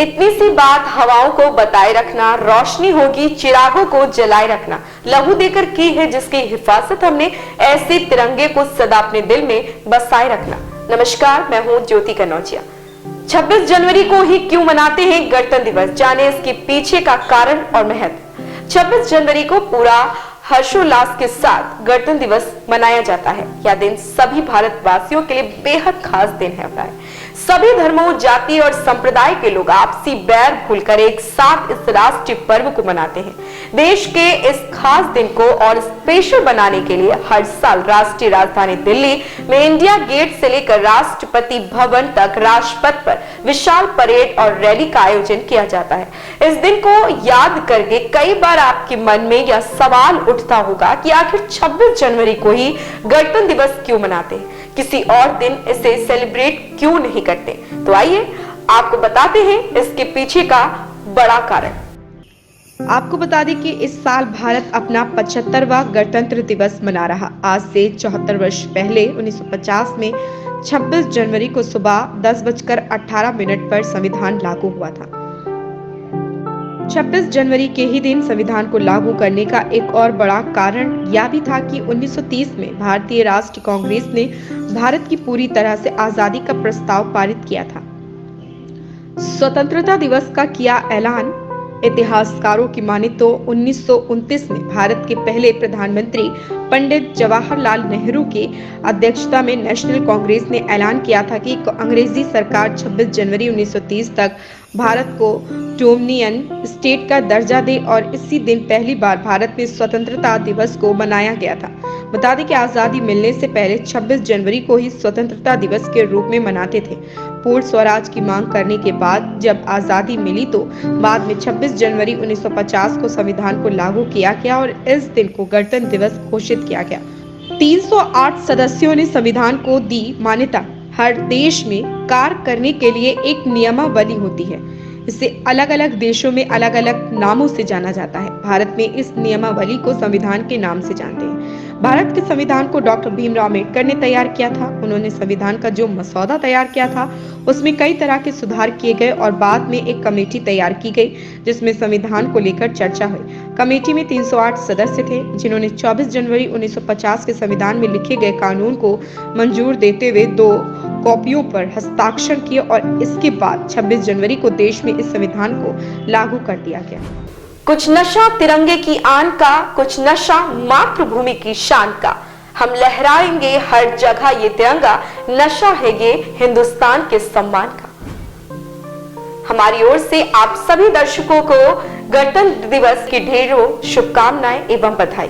इतनी सी बात हवाओं को बताए रखना, रोशनी होगी चिरागों को जलाए रखना, लहू देकर की है जिसकी हिफाजत हमने, ऐसे तिरंगे को सदा अपने दिल में बसाए रखना। नमस्कार, मैं हूं ज्योति कनौजिया। 26 जनवरी को ही क्यों मनाते हैं गणतंत्र दिवस, जाने इसके पीछे का कारण और महत्व। 26 जनवरी को पूरा हर्षोल्लास के साथ गणतंत्र दिवस मनाया जाता है। यह दिन सभी भारतवासियों के लिए बेहद खास दिन है। सभी धर्मों, जाति और संप्रदाय के लोग आपसी बैर भूलकर एक साथ इस राष्ट्रीय पर्व को मनाते हैं। देश के इस खास दिन को और स्पेशल बनाने के लिए हर साल राष्ट्रीय राजधानी दिल्ली में इंडिया गेट से लेकर राष्ट्रपति भवन तक राजपथ पर विशाल परेड और रैली का आयोजन किया जाता है। इस दिन को याद करके कई बार आपके मन में यह सवाल उठता होगा कि आखिर 26 जनवरी को ही गणतंत्र दिवस क्यों मनाते हैं, किसी और दिन इसे सेलिब्रेट क्यों नहीं करते। तो आइए आपको बताते हैं इसके पीछे का बड़ा कारण। आपको बता दें कि इस साल भारत अपना 75वां गणतंत्र दिवस मना रहा। आज से 74 वर्ष पहले 1950 में 26 जनवरी को सुबह 10:18 पर संविधान लागू हुआ था। 26 जनवरी के ही दिन संविधान को लागू करने का एक और बड़ा कारण यह भी था कि 1930 में भारतीय राष्ट्रीय कांग्रेस ने भारत की पूरी तरह से आजादी का प्रस्ताव पारित किया था। स्वतंत्रता दिवस का किया ऐलान। इतिहासकारों की माने तो 1929 में भारत के पहले प्रधानमंत्री पंडित जवाहरलाल नेहरू की अध्यक्षता में नेशनल कांग्रेस ने ऐलान किया था कि अंग्रेजी सरकार 26 जनवरी 1930 तक भारत को डोमिनियन स्टेट का दर्जा दे और इसी दिन पहली बार भारत में स्वतंत्रता दिवस को मनाया गया था। बता दें कि आजादी मिलने से पहले 26 जनवरी को ही स्वतंत्रता दिवस के रूप में मनाते थे। पूर्ण स्वराज की मांग करने के बाद जब आजादी मिली तो बाद में 26 जनवरी 1950 को संविधान को लागू किया गया और इस दिन को गणतंत्र दिवस घोषित किया गया। 308 सदस्यों ने संविधान को दी मान्यता। हर देश में कार्य करने के लिए एक नियमावली होती है। इसे अलग अलग देशों में अलग अलग नामों से जाना जाता है। भारत में इस नियमावली को संविधान के नाम से जानते हैं। भारत के संविधान को डॉक्टर भीमराव अम्बेडकर ने तैयार किया था। उन्होंने संविधान का जो मसौदा तैयार किया था उसमें कई तरह के सुधार किए गए और बाद में एक कमेटी तैयार की गई जिसमें संविधान को लेकर चर्चा हुई। कमेटी में 308 सदस्य थे जिन्होंने 24 जनवरी 1950 के संविधान में लिखे गए कानून को मंजूर देते हुए 2 कॉपियों पर हस्ताक्षर किए और इसके बाद 26 जनवरी को देश में इस संविधान को लागू कर दिया गया। कुछ नशा तिरंगे की आन का, कुछ नशा मातृभूमि की शान का। हम लहराएंगे हर जगह ये तिरंगा, नशा है ये हिंदुस्तान के सम्मान का। हमारी ओर से आप सभी दर्शकों को गणतंत्र दिवस की ढेरों शुभकामनाएं एवं बधाई।